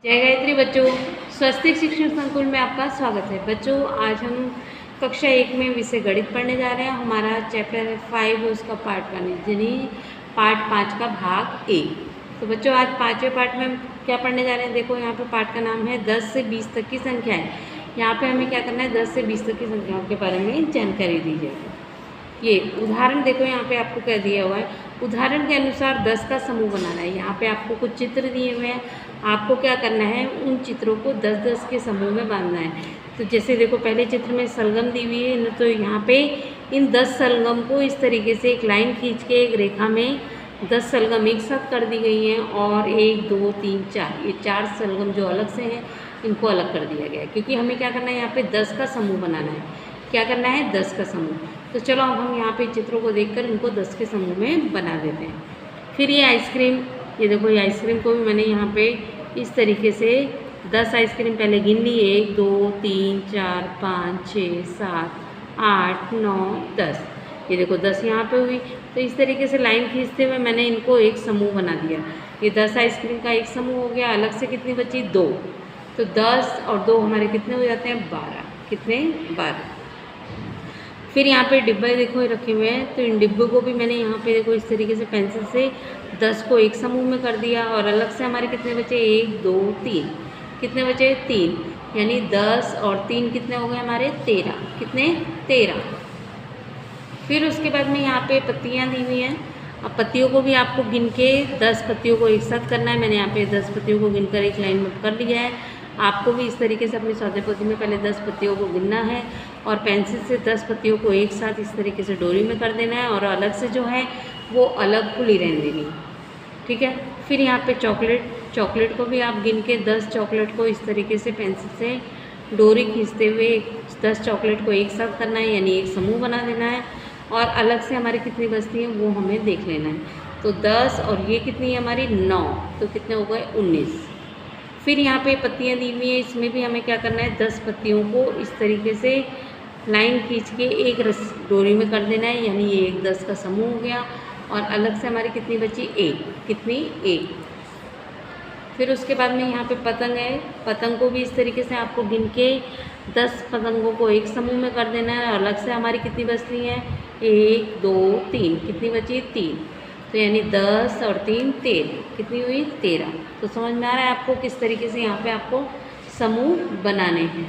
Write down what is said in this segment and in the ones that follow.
जय गायत्री बच्चों, स्वस्तिक शिक्षण संकुल में आपका स्वागत है। बच्चों, आज हम कक्षा 1 में विषय गणित पढ़ने जा रहे हैं। हमारा चैप्टर है 5 है, उसका पार्ट 1 यानी पार्ट 5 का भाग ए। तो बच्चों, आज 5वें पार्ट में हम क्या पढ़ने जा रहे हैं? देखो, यहाँ पे पार्ट का नाम है 10 से 20 तक की संख्याएँ। यहाँ पे हमें क्या करना है? 10 से 20 तक की संख्याओं के बारे में जानकारी दी जाएगी। ये उदाहरण देखो, यहाँ पे आपको क्या दिया हुआ है, उदाहरण के अनुसार 10 का समूह बनाना है। यहाँ पे आपको कुछ चित्र दिए हुए हैं, आपको क्या करना है, उन चित्रों को 10-10 के समूह में बांधना है। तो जैसे देखो, पहले चित्र में सलगम दी हुई है, तो यहाँ पे इन 10 सलगम को इस तरीके से एक लाइन खींच के एक रेखा में 10 सलगम एक साथ कर दी गई हैं, और 1 2 3 4 ये 4 सलगम जो अलग से हैं इनको अलग कर दिया गया है, क्योंकि हमें क्या करना है, यहाँ पे 10 का समूह बनाना है। क्या करना है? 10 का समूह। तो चलो अब हम यहाँ पे चित्रों को देखकर इनको 10 के समूह में बना देते हैं। फिर ये आइसक्रीम, ये देखो, ये आइसक्रीम को भी मैंने यहाँ पे इस तरीके से 10 आइसक्रीम पहले गिन ली। 1 2 3 4 5 6 7 8 9 10। ये देखो 10 यहाँ पे हुई। तो इस तरीके से लाइन खींचते हुए मैंने इनको एक समूह बना दिया। ये 10 आइसक्रीम का एक समूह हो गया। अलग से कितनी बची? 2। तो 10 और 2 हमारे कितने हो जाते हैं? 12। कितने? 12। फिर यहाँ पे डिब्बे देखो रखे हुए हैं, तो इन डिब्बों को भी मैंने यहाँ पे देखो इस तरीके से पेंसिल से 10 को एक समूह में कर दिया। और अलग से हमारे कितने बचे? 1 2 3। कितने बचे? 3। यानी 10 और 3 कितने हो गए हमारे? 13। कितने? 13। फिर उसके बाद में यहाँ पे पत्तियाँ दी हुई हैं। अब पत्तियों को भी आपको गिन के 10 पत्तियों को एक साथ करना है। मैंने यहाँ पे 10 पत्तियों को गिनकर एक लाइन में कर लिया है। आपको भी इस तरीके से अपनी स्वाध्याय पोथी में पहले 10 पत्तियों को गिनना है, और पेंसिल से 10 पत्तियों को एक साथ इस तरीके से डोरी में कर देना है, और अलग से जो है वो अलग खुली रहने देनी है। ठीक है। फिर यहाँ पे चॉकलेट को भी आप गिन के 10 चॉकलेट को इस तरीके से पेंसिल से डोरी खींचते हुए 10 चॉकलेट को एक साथ करना है, यानी एक समूह बना देना है। और अलग से हमारी कितनी बचती हैं वो हमें देख लेना है। तो 10 और ये कितनी है हमारी? 9। तो कितने हो गए? 19। फिर यहाँ पे पत्तियाँ दी हुई हैं, इसमें भी हमें क्या करना है? 10 पत्तियों को इस तरीके से लाइन खींच के एक डोरी में कर देना है, यानी ये एक 10 का समूह हो गया। और अलग से हमारी कितनी बची? 1। कितनी? 1। फिर उसके बाद में यहाँ पे पतंग है, पतंग को भी इस तरीके से आपको गिन के 10 पतंगों को एक समूह में कर देना है। और अलग से हमारी कितनी बचती हैं? 1 2 3। कितनी बची? 3। तो यानी 10 और 3 13। कितनी हुई? 13। तो समझ में आ रहा है आपको किस तरीके से यहाँ पे आपको समूह बनाने हैं।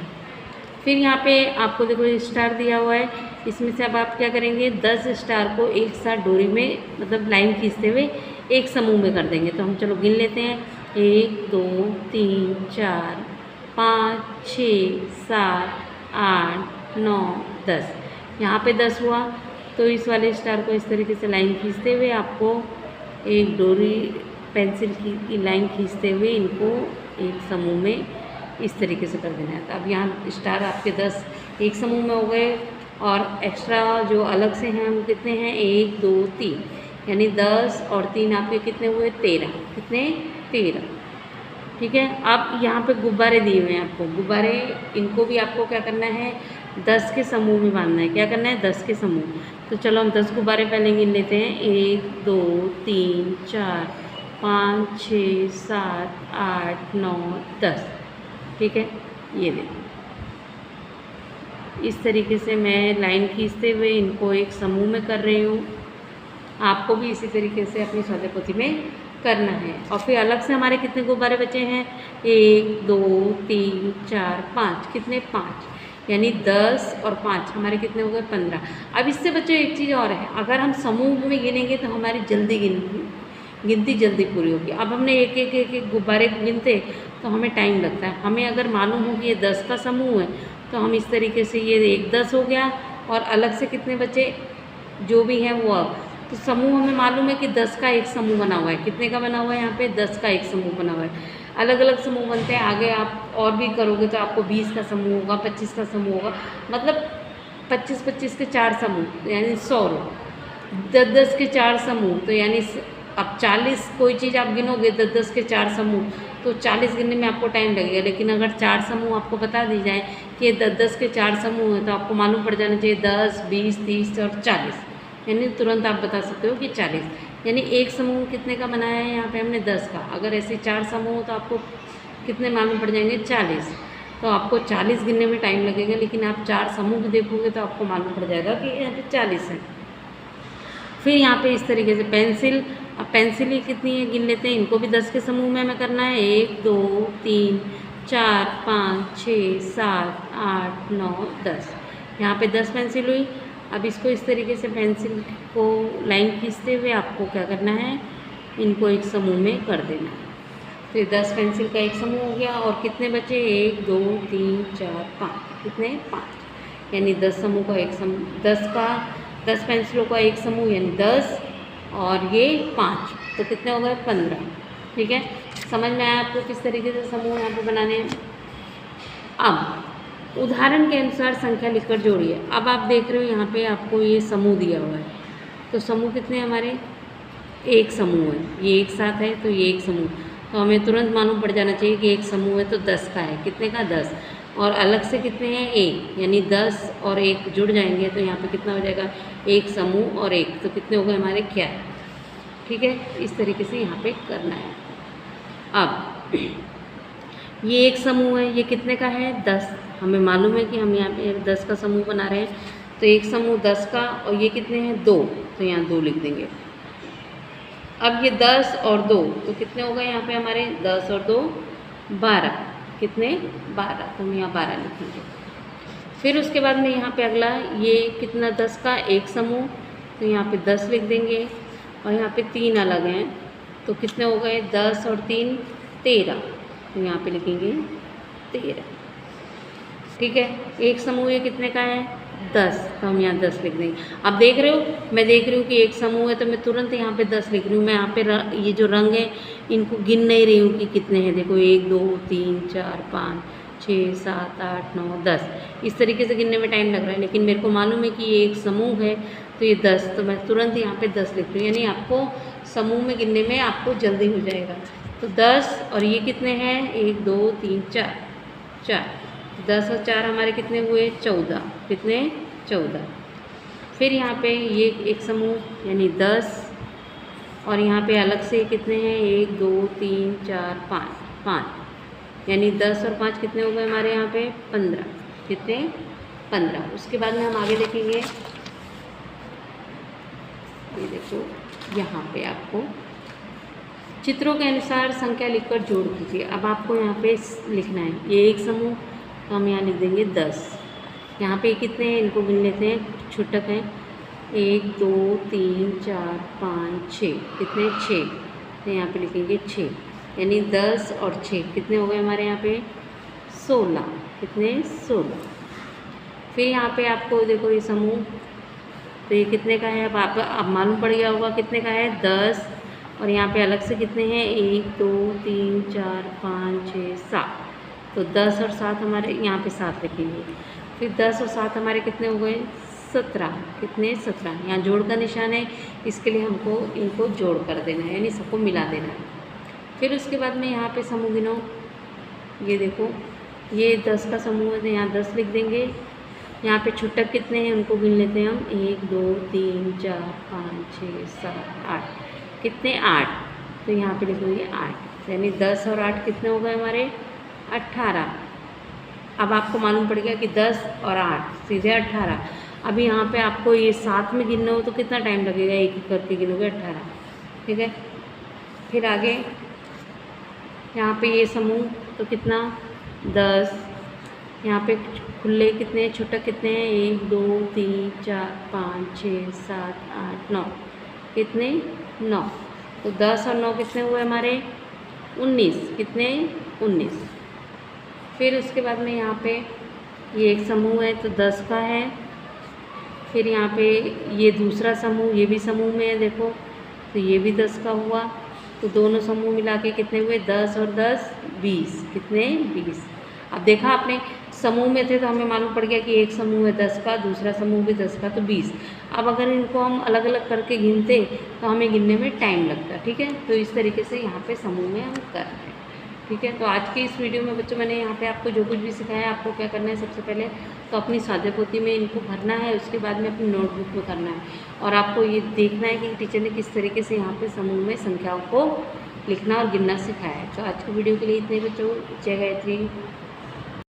फिर यहाँ पे आपको देखो स्टार दिया हुआ है, इसमें से अब आप क्या करेंगे? 10 स्टार को एक साथ डोरी में मतलब लाइन खींचते हुए एक समूह में कर देंगे। तो हम चलो गिन लेते हैं। 1 2 3 4 5 6 7 8 9 10। यहाँ पे 10 हुआ। तो इस वाले स्टार को इस तरीके से लाइन खींचते हुए आपको एक डोरी पेंसिल की लाइन खींचते हुए इनको एक समूह में इस तरीके से कर देना है। तो अब यहाँ स्टार आपके 10 एक समूह में हो गए, और एक्स्ट्रा जो अलग से हैं वो कितने हैं? 1 2 3। यानी 10 और 3 आपके कितने हुए? 13। कितने? 13। ठीक है। अब यहाँ पे गुब्बारे दिए हुए हैं आपको, गुब्बारे, इनको भी आपको क्या करना है? 10 के समूह में बांधना है। क्या करना है? 10 के समूह। तो चलो हम 10 गुब्बारे पहले गिन लेते हैं। 1 2 3 4 5 6 7 8 9 10। ठीक है। ये देखो, इस तरीके से मैं लाइन खींचते हुए इनको एक समूह में कर रही हूँ। आपको भी इसी तरीके से अपनी स्वाध्याय पोथी में करना है। और फिर अलग से हमारे कितने गुब्बारे बचे हैं? 1 2 3 4 5। कितने? 5। यानी 10 और 5 हमारे कितने हो गए? 15। अब इससे बच्चों एक चीज़ और है, अगर हम समूह में गिनेंगे तो हमारी गिनती जल्दी पूरी होगी। अब हमने एक गुब्बारे गिनते तो हमें टाइम लगता है। हमें अगर मालूम हो कि ये 10 का समूह है, तो हम इस तरीके से ये एक 10 हो गया, और अलग से कितने बचे जो भी हैं वो। तो समूह हमें मालूम है कि 10 का एक समूह बना हुआ है। कितने का बना हुआ है? यहाँ पे 10 का एक समूह बना हुआ है। अलग अलग समूह बनते हैं। आगे आप और भी करोगे तो आपको 20 का समूह होगा, 25 का समूह होगा, मतलब 25-25 के 4 समूह यानी 100। 10-10 के 4 समूह तो यानी अब 40 कोई चीज़ आप गिनोगे 10-10 के 4 समूह, तो 40 गिनने में आपको टाइम लगेगा। लेकिन अगर 4 समूह आपको बता दी जाए कि ये 10-10 के 4 समूह हैं, तो आपको मालूम पड़ जाना चाहिए 10 20 30 और 40। यानी तुरंत आप बता सकते हो कि 40। यानी एक समूह कितने का बनाया है? यहाँ पे हमने 10 का। अगर ऐसे 4 समूह हो तो आपको कितने मालूम पड़ जाएंगे 40। तो आपको 40 गिनने में टाइम लगेगा, लेकिन आप 4 समूह देखोगे तो आपको मालूम पड़ जाएगा कि यहाँ पे 40 है। फिर यहाँ पे इस तरीके से पेंसिल, अब पेंसिल ही कितनी है गिन लेते हैं, इनको भी 10 के समूह में हमें करना है। 1 2 3 4 5 6 7 8 9 10। यहाँ पे 10 पेंसिल हुई। अब इसको इस तरीके से पेंसिल को लाइन खींचते हुए आपको क्या करना है, इनको एक समूह में कर देना है। तो ये 10 पेंसिल का एक समूह हो गया। और कितने बचे, 1 2 3 4 5, कितने 5, यानी 10 समूह का एक समूह, 10 पेंसिलों का एक समूह यानी 10 और ये 5, तो कितने हो गए 15। ठीक है, समझ में आया आपको किस तरीके से समूह यहाँ पे बनाने हैं। अब उदाहरण के अनुसार संख्या लिखकर जोड़िए। अब आप देख रहे हो यहाँ पे आपको ये समूह दिया हुआ है, तो समूह कितने हमारे, एक समूह है, ये एक साथ है तो ये एक समूह, तो हमें तुरंत मालूम पड़ जाना चाहिए कि एक समूह है तो 10 का है। कितने का, 10। और अलग से कितने हैं, 1, यानी 10 और 1 जुड़ जाएंगे तो यहाँ पे कितना हो जाएगा, एक समूह और 1, तो कितने हो गए हमारे 11। ठीक है, इस तरीके से यहाँ पे करना है। अब ये एक समूह है, ये कितने का है, 10। हमें मालूम है कि हम यहाँ पे 10 का समूह बना रहे हैं, तो एक समूह 10 का, और ये कितने हैं 2, तो यहाँ 2 लिख देंगे। अब ये 10 और 2, तो कितने हो गए यहाँ पे हमारे, 10 और 2 12, कितने 12, तो हम यहाँ 12 लिखेंगे। फिर उसके बाद में यहाँ पे अगला ये कितना, 10 का एक समूह, तो यहाँ पे 10 लिख देंगे। और यहाँ पे 3 अलग हैं, तो कितने हो गए, 10 और 3 13, तो यहाँ पे लिखेंगे 13। ठीक है, एक समूह ये कितने का है, 10, तो हम यहाँ 10 लिख देंगे। अब देख रहे हो, मैं देख रही हूँ कि एक समूह है तो मैं तुरंत यहाँ पे 10 लिख रही हूँ। मैं यहाँ पे ये जो रंग है इनको गिन नहीं रही हूँ कि कितने हैं। देखो 1 2 3 4 5 6 7 8 9 10, इस तरीके से गिनने में टाइम लग रहा है, लेकिन मेरे को मालूम है कि ये एक समूह है तो ये 10, तो मैं तुरंत यहाँ पे 10 लिख रही हूँ, यानी आपको समूह में गिनने में आपको जल्दी हो जाएगा। तो 10 और ये कितने हैं, 1 2 3 4, 10 और 4 हमारे कितने हुए, 14, कितने 14। फिर यहाँ पे ये एक समूह यानी 10, और यहाँ पे अलग से कितने हैं, 1 2 3 4 5, यानी 10 और 5 कितने हो गए हमारे यहाँ पे 15, कितने 15। उसके बाद में हम आगे देखेंगे, ये देखो यहाँ पे आपको चित्रों के अनुसार संख्या लिखकर जोड़ कीजिए। अब आपको यहाँ पे लिखना है, ये एक समूह, तो हम यहाँ लिख देंगे 10। यहाँ पे कितने हैं, इनको गिन लेते हैं, छुटक हैं, 1 2 3 4 5 6, कितने 6, तो यहाँ पे लिखेंगे 6, यानी 10 और 6 कितने हो गए हमारे यहाँ पे 16, कितने 16। फिर यहाँ पे आपको देखो ये समूह, तो ये कितने का है, अब मालूम पड़ गया होगा कितने का है, 10, और यहाँ पे अलग से कितने हैं, 1 2 3 4 5 6 7, तो 10 और 7 हमारे यहाँ पे 7 लिखेंगे। फिर 10 और 7 हमारे कितने हो गए 17, कितने 17, यहाँ जोड़ का निशान है, इसके लिए हमको इनको जोड़ कर देना है, यानी सबको मिला देना है। फिर उसके बाद में यहाँ पे समूह गिनो, ये देखो ये 10 का समूह है तो यहाँ 10 लिख देंगे। यहाँ पे छुटक कितने हैं उनको गिन लेते हैं हम, 1 2 3 4 5 6 7 8, कितने 8, तो यहाँ पे लिखेंगे 8, यानी 10 और 8 कितने हो गए हमारे 18। अब आपको मालूम पड़ गया कि 10 और 8 सीधे 18। अब यहाँ पे आपको ये साथ में गिनना हो तो कितना टाइम लगेगा, एक एक करके गिनोगे 18। ठीक है, फिर आगे यहाँ पे ये समूह तो कितना 10, यहाँ पे खुले कितने हैं, छुटक कितने हैं, 1 2 3 4 5 6 7 8 9, कितने 9, तो 10 और 9 कितने हुए हमारे 19, कितने 19। फिर उसके बाद में यहाँ पे ये एक समूह है तो 10 का है। फिर यहाँ पे ये दूसरा समूह, ये भी समूह में है देखो, तो ये भी 10 का हुआ, तो दोनों समूह मिला के कितने हुए 10 और 10 20, कितने 20। अब देखा आपने समूह में थे तो हमें मालूम पड़ गया कि एक समूह है 10 का, दूसरा समूह भी 10 का, तो 20। अब अगर इनको हम अलग अलग करके गिनते तो हमें गिनने में टाइम लगता। ठीक है, तो इस तरीके से यहाँ पे समूह में हम कर रहे हैं। ठीक है, तो आज की इस वीडियो में बच्चों मैंने यहाँ पे आपको जो कुछ भी सिखाया है, आपको क्या करना है, सबसे पहले तो अपनी स्वाध्याय पोथी में इनको भरना है, उसके बाद में अपनी नोटबुक में करना है, और आपको ये देखना है कि टीचर ने किस तरीके से यहाँ पे समूह में संख्याओं को लिखना और गिनना सिखाया है। तो आज की वीडियो के लिए इतने बच्चों। जय गायत्री।